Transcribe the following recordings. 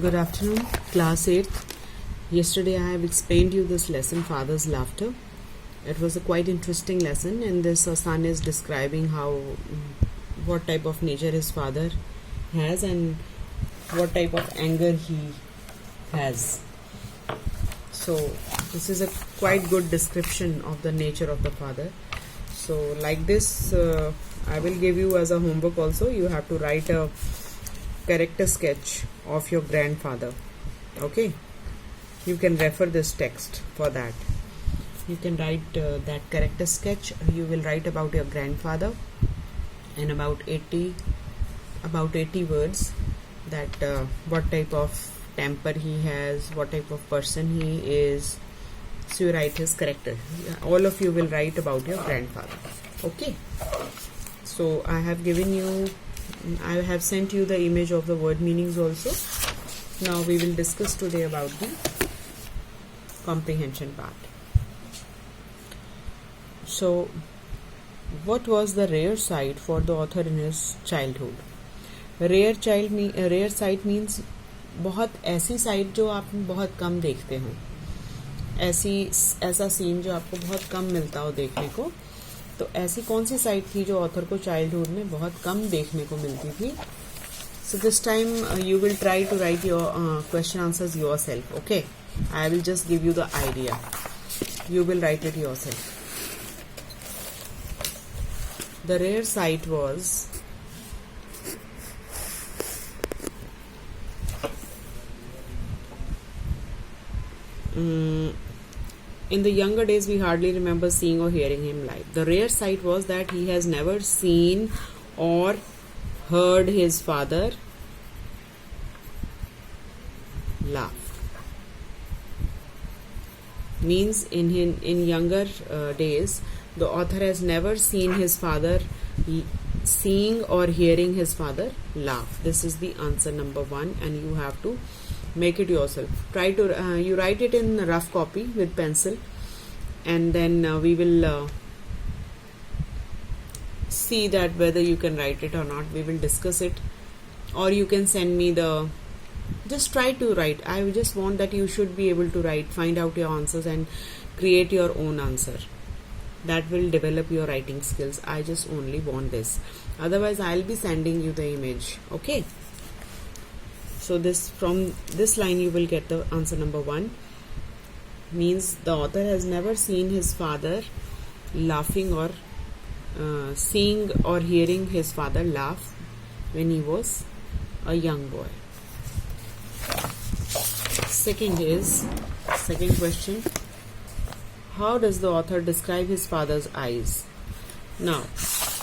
Good afternoon, class 8th. Yesterday I have explained you this lesson, Father's Laughter. It was a quite interesting lesson. In this, son is describing what type of nature his father has and what type of anger he has. So this is a quite good description of the nature of the father. So like this, I will give you as a homework also. You have to write a character sketch of your grandfather. Okay, you can refer this text for that. You can write that character sketch. You will write about your grandfather and about 80 words, that what type of temper he has, what type of person he is. So you write his character. All of you will write about your grandfather. Okay, so I have sent you the image of the word meanings also. Now we will discuss today about the comprehension part. So, what was the rare sight for the author in his childhood? Rare sight means बहुत ऐसी site जो आप बहुत कम देखते हो, ऐसा scene जो आपको बहुत कम मिलता हो देखने को. तो ऐसी कौन सी साइट थी जो ऑथर को चाइल्डहुड में बहुत कम देखने को मिलती थी? So this time you will try to write your question answers yourself. Okay, I will just give you the idea. You will write it yourself. The rare sight was in the younger days we hardly remember seeing or hearing him live. The rare sight was that he has never seen or heard his father laugh. Means in younger days, the author has never seen his father seeing or hearing his father laugh. This is the answer number 1, and you have to make it yourself. Try to you write it in rough copy with pencil, and then we will see that whether you can write it or not. We will discuss it, or you can send me the. Just try to write. I just want that you should be able to write, find out your answers and create your own answer. That will develop your writing skills. I just only want this. Otherwise, I'll be sending you the image. Okay. So from this line you will get the answer number 1. Means the author has never seen his father laughing or seeing or hearing his father laugh when he was a young boy. Second question. How does the author describe his father's eyes? Now,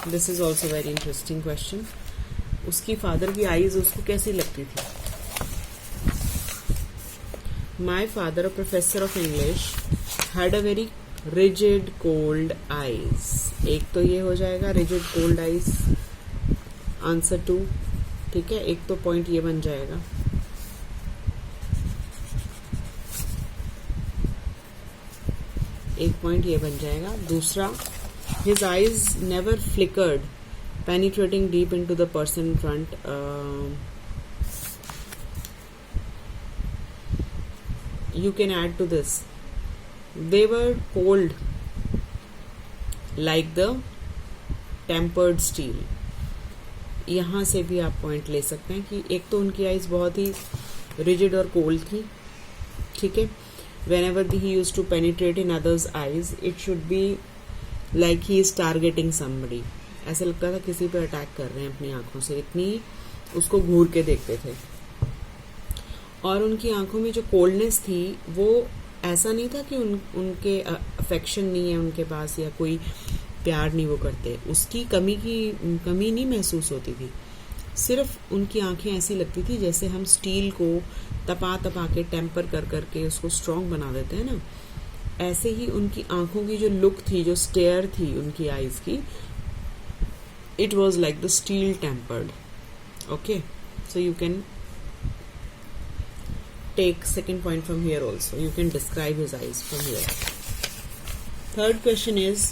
this is also very interesting question. उसकी father की eyes उसको कैसी लगती थी? My father, a professor of English, had a very rigid, cold eyes. एक तो ये हो जाएगा rigid, cold eyes. Answer 2. ठीक है, एक तो point ये बन जाएगा. एक पॉइंट ये बन जाएगा. दूसरा, his eyes never flickered, penetrating deep into the person in front. You can add to this. They were cold like the tempered steel. यहाँ से भी आप पॉइंट ले सकते हैं कि एक तो उनकी आइज बहुत ही रिजिड और कोल्ड थी. ठीक है. Whenever he used to penetrate in others' eyes, it should be like he is targeting somebody. ऐसा लगता था किसी पे अटैक कर रहे हैं अपनी आंखों से. इतनी उसको घूर के देखते थे. और उनकी आंखों में जो कोल्डनेस थी वो ऐसा नहीं था कि उनके अफेक्शन नहीं है उनके पास या कोई प्यार नहीं वो करते. उसकी कमी नहीं महसूस होती थी. सिर्फ उनकी आंखें ऐसी लगती थी जैसे हम स्टील को तपा के टेम्पर करके उसको स्ट्रॉन्ग बना देते हैं ना. ऐसे ही उनकी आंखों की जो लुक थी, जो स्टेयर थी उनकी आईज की, it was like the steel tempered. Okay, so you can take second point from here also. You can describe his eyes from here. Third question is,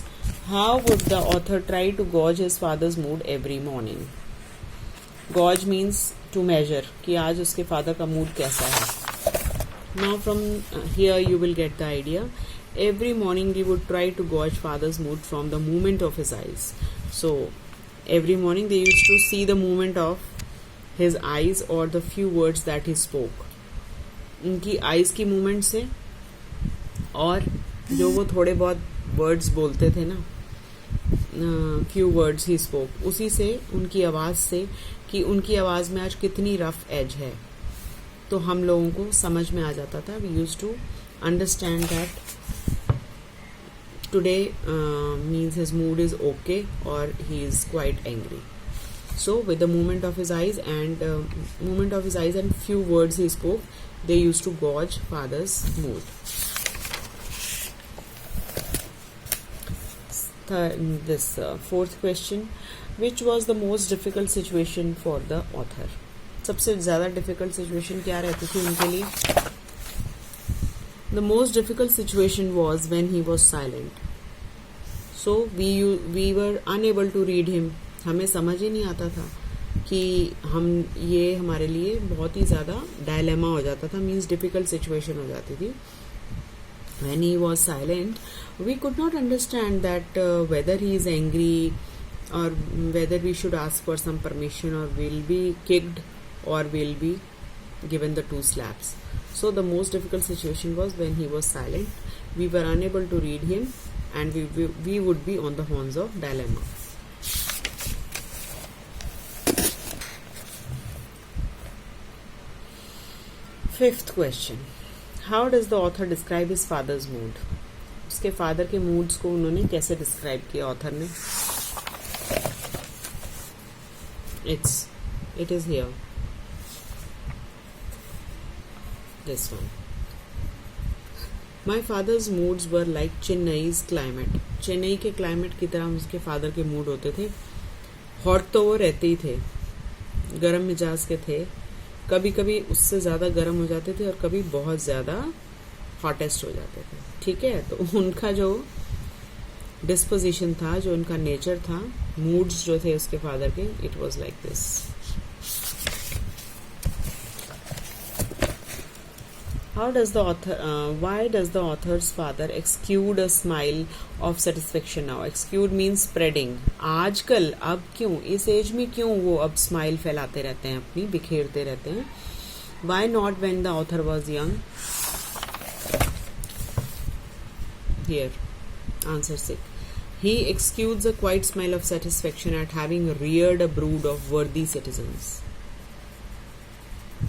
how would the author try to gauge his father's mood every morning? Gauge means to measure, कि आज उसके father का mood कैसा है. Now from here you will get the idea. Every morning we would try to gauge father's mood from the movement of his eyes. So every morning they used to see the movement of his eyes or the few words that he spoke. उनकी eyes की movement से और जो वो थोड़े बहुत words बोलते थे ना, few words he spoke, उसी से उनकी आवाज़ से कि उनकी आवाज़ में आज कितनी रफ एज है, तो हम लोगों को समझ में आ जाता था. We use to understand that today means his mood is okay or he is quite angry. So with the movement of his eyes and few words he spoke, they use to gauge father's mood. This fourth question, which was the most difficult situation for the author? सबसे ज़्यादा difficult situation क्या रहती थी उनके लिए? The most difficult situation was when he was silent. So we were unable to read him. हमें समझ ही नहीं आता था कि हम, ये हमारे लिए बहुत ही ज़्यादा डायलेमा हो जाता था, मीन्स डिफ़िकल्ट सिचुएशन हो जाती थी. When he was silent we could not understand that whether he is angry or whether we should ask for some permission or will be kicked or will be given the 2 slaps. So the most difficult situation was when he was silent. We were unable to read him and we would be on the horns of dilemma. Fifth question. How does the author describe his father's mood? उसके father के moods को उन्होंने कैसे describe किया author ने? It is here. This one. My father's moods were like Chennai's climate. Chennai के climate की तरह उसके फादर के मूड होते थे. हॉट तो वो रहते ही थे, गरम मिजाज के थे, कभी कभी उससे ज़्यादा गर्म हो जाते थे और कभी बहुत ज़्यादा हॉटेस्ट हो जाते थे. ठीक है, तो उनका जो डिस्पोजिशन था, जो उनका नेचर था, मूड्स जो थे उसके फादर के, it was like this. How does the author? Why does the author's father exude a smile of satisfaction now? Exude means spreading. आजकल, अब क्यों, इस एज में क्यों वो अब स्माइल फैलाते रहते हैं, अपनी बिखेरते रहते हैं? Why not when the author was young? Here, answer 6. He exudes a quiet smile of satisfaction at having reared a brood of worthy citizens.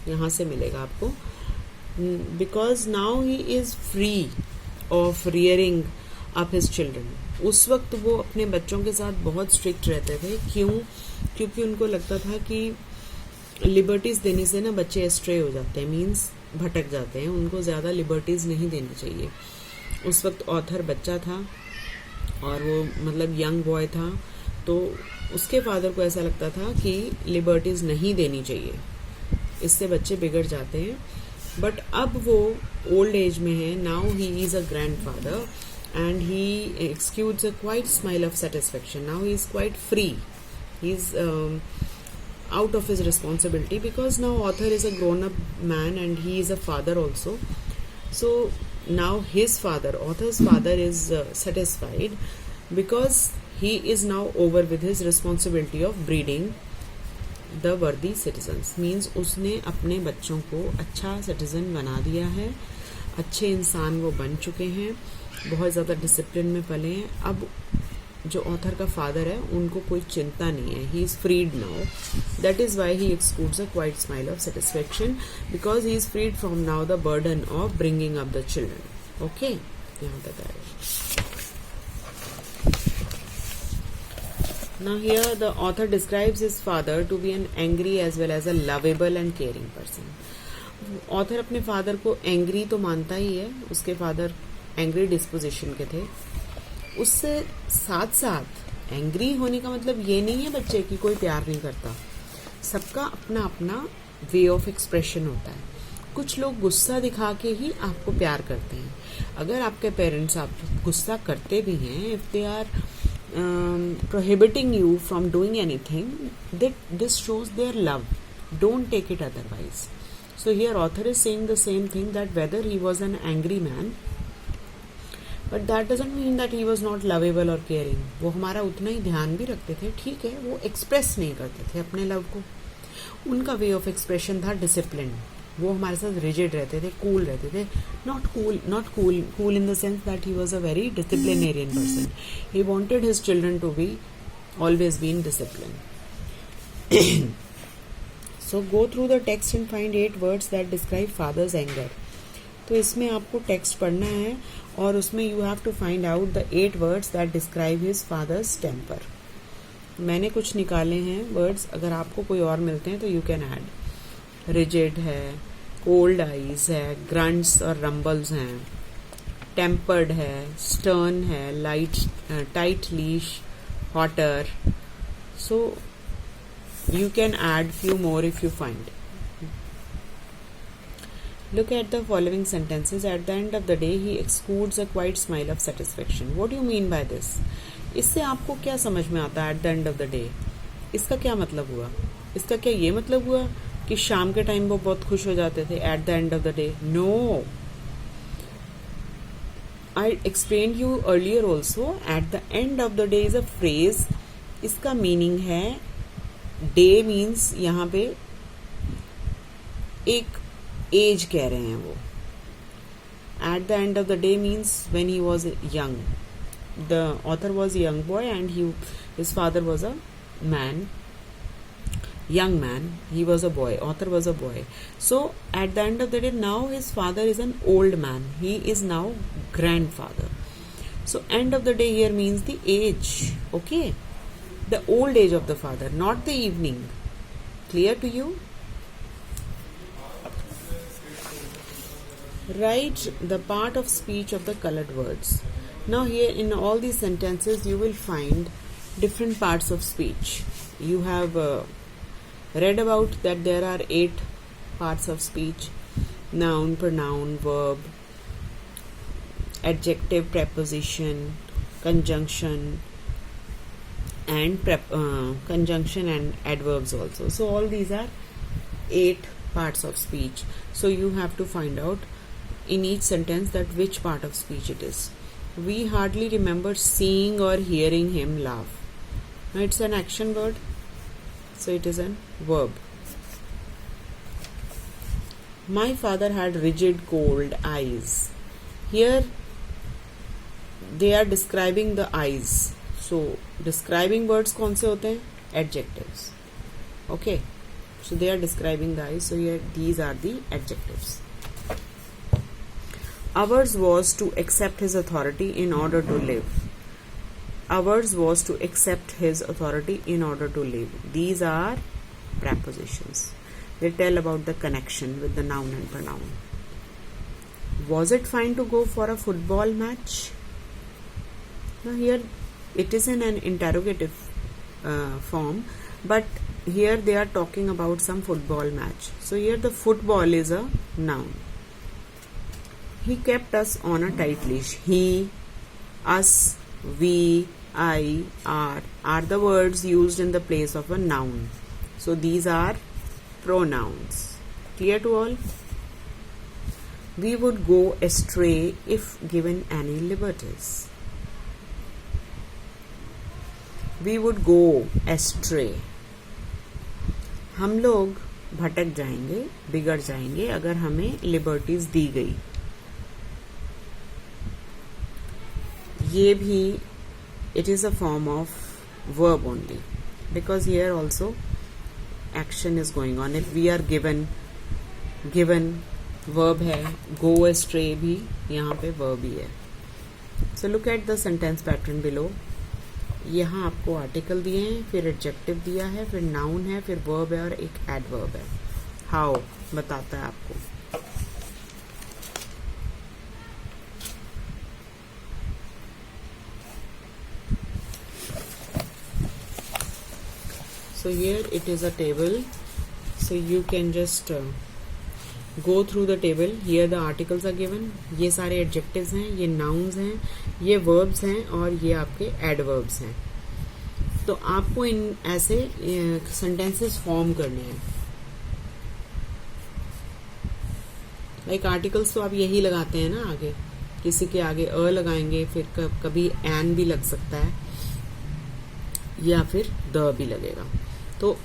यहाँ से मिलेगा आपको. Because now he is free of rearing up his children. उस वक्त वो अपने बच्चों के साथ बहुत स्ट्रिक्ट रहते थे. क्यों? क्योंकि उनको लगता था कि लिबर्टीज देने से ना बच्चे एस्ट्रे हो जाते हैं, मीन्स भटक जाते हैं, उनको ज़्यादा लिबर्टीज नहीं देनी चाहिए. उस वक्त ऑथर बच्चा था और वो मतलब यंग बॉय था, तो उसके फादर को ऐसा लगता था कि लिबर्टीज नहीं देनी चाहिए, इससे बच्चे बिगड़ जाते हैं. बट अब वो ओल्ड एज में है. Now he is a grand father and he excuse a quite smile of satisfaction. Now he is quite free, he is out of his responsibility because now author is a grown up man and he is a father also. So now his father, author's father, is satisfied because he is now over with his responsibility of breeding the worthy citizens. Means उसने अपने बच्चों को अच्छा citizen बना दिया है, अच्छे इंसान वो बन चुके हैं, बहुत ज़्यादा डिसिप्लिन में पले हैं. अब जो ऑथर का फादर है उनको कोई चिंता नहीं है. He is freed now. That is why he excuses a quite smile of satisfaction because he is freed from now the burden of bringing up the children. Okay, यहाँ तक आएगा. Now here the author describes his father to be an angry as well as a lovable and caring person. Author अपने father को angry तो मानता ही है, उसके father angry disposition के थे. उससे साथ साथ एंग्री होने का मतलब ये नहीं है बच्चे की कोई प्यार नहीं करता. सबका अपना अपना वे ऑफ एक्सप्रेशन होता है. कुछ लोग गुस्सा दिखा के ही आपको प्यार करते हैं. अगर आपके पेरेंट्स आप गुस्सा करते भी हैं, if they are prohibiting you from doing anything, that this shows their love. Don't take it otherwise. So here author is saying the same thing, that whether he was an angry man, but that doesn't mean that he was not lovable or caring. वो हमारा उतना ही ध्यान भी रखते थे, ठीक है, वो एक्सप्रेस नहीं करते थे अपने लव को. उनका वे ऑफ एक्सप्रेशन था डिसिप्लिन. वो हमारे साथ रिजिड रहते थे, कूल रहते थे. Not cool in the sense that he was a very disciplinarian person. He wanted his children to be always be in discipline. So go through the text and find 8 words that describe father's anger. तो इसमें आपको text पढ़ना है और उसमें you have to find out the 8 words that describe his father's temper. मैंने कुछ निकाले हैं वर्ड्स, अगर आपको कोई और मिलते हैं तो you can add. Rigid है, cold eyes है, grunts और rumbles हैं, tempered है, stern है, tight leash, hotter. So you can add few more if you find. Look at the following sentences. At the end of the day, he exudes a quiet smile of satisfaction. What do you mean by this? इससे आपको क्या समझ में आता है? At the end of the day, इसका क्या मतलब हुआ? इसका क्या ये मतलब हुआ कि शाम के टाइम वो बहुत खुश हो जाते थे? At the end of the day, no. I explained you earlier also. At the end of the day is a phrase. इसका मीनिंग है, डे मीन्स यहाँ पे एक एज कह रहे हैं वो. At the end of the day means when he was young. The author was a young boy and his father was a man, young man. He was a boy, author was a boy. So at the end of the day, now his father is an old man. He is now grandfather. So end of the day here means the age, okay, the old age of the father, not the evening. Clear to you? Write the part of speech of the colored words. Now here in all these sentences you will find different parts of speech. You have read about that there are 8 parts of speech: noun, pronoun, verb, adjective, preposition, conjunction, and conjunction and adverbs also. So all these are 8 parts of speech. So you have to find out in each sentence that which part of speech it is. We hardly remember seeing or hearing him laugh. Now it's an action word, so it is a verb. My father had rigid, cold eyes. Here they are describing the eyes. So describing words कौन से होते हैं? Adjectives. Okay. So they are describing the eyes. So here these are the adjectives. Ours was to accept his authority in order to live. Ours was to accept his authority in order to live. These are prepositions. They tell about the connection with the noun and pronoun. Was it fine to go for a football match? Now here it is in an interrogative form, but here they are talking about some football match. So here the football is a noun. He kept us on a tight leash. He, us, we, I, are the words used in the place of a noun. So these are pronouns. Clear to all? We would go astray if given any liberties. We would go astray. हम लोग भटक जाएंगे, बिगड़ जाएंगे अगर हमें liberties दी गई. ये भी it is a form of verb only, because here also action is going on. If we are given verb है, go astray भी यहाँ पे verb ही है. So look at the sentence pattern below. यहाँ आपको आर्टिकल दिए हैं, फिर एडजेक्टिव दिया है, फिर नाउन है, फिर वर्ब है और एक एडवर्ब है. हाउ बताता है आपको. So here it is a table, so you can just go through the table, here the articles are given, ये सारे एडजेक्टिव्स हैं, ये नाउन्स हैं, ये वर्ब्स हैं और ये आपके एडवर्ब्स हैं। तो आपको इन ऐसे सेंटेंसेस फॉर्म करने हैं। लाइक आर्टिकल्स तो आप यही लगाते हैं ना, आगे किसी के आगे अ लगाएंगे, फिर कभी एन भी लग सकता है या फिर द भी लगेगा। तो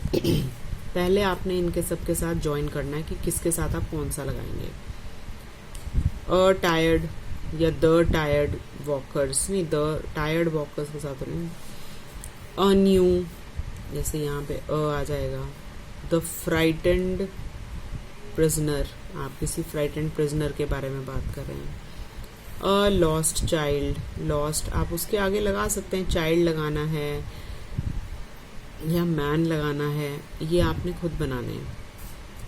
पहले आपने इनके सबके साथ ज्वाइन करना है कि किसके साथ आप कौन सा लगाएंगे। अ टायर्ड या द टायर्ड वॉकर्स, नहीं द टायर्ड वॉकर्स के साथ नहीं। अ न्यू, जैसे यहाँ पे अ आ जाएगा। द फ्राइटेंड प्रिजनर, आप किसी फ्राइटेंड प्रिजनर के बारे में बात कर रहे हैं। अ लॉस्ट चाइल्ड, लॉस्ट आप उसके आगे लगा सकते हैं, चाइल्ड लगाना है या मैन लगाना है, ये आपने खुद बनाने हैं,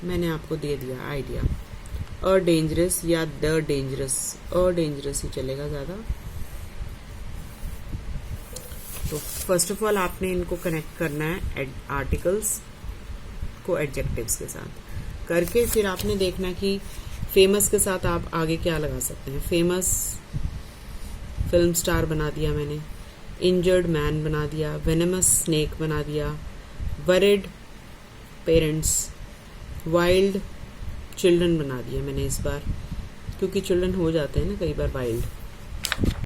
मैंने आपको दे दिया आइडिया। अ डेंजरस या द डेंजरस, अ डेंजरस ही चलेगा ज़्यादा। तो फर्स्ट ऑफ ऑल आपने इनको कनेक्ट करना है आर्टिकल्स को एडजेक्टिव्स के साथ करके, फिर आपने देखना कि फेमस के साथ आप आगे क्या लगा सकते हैं। फेमस फिल्म स्टार बना दिया मैंने, इंजर्ड मैन बना दिया, वेनेमस स्नेक बना दिया, वरिड पेरेंट्स, वाइल्ड चिल्ड्रन बना दिया मैंने इस बार, क्योंकि चिल्ड्रन हो जाते हैं ना कई बार वाइल्ड।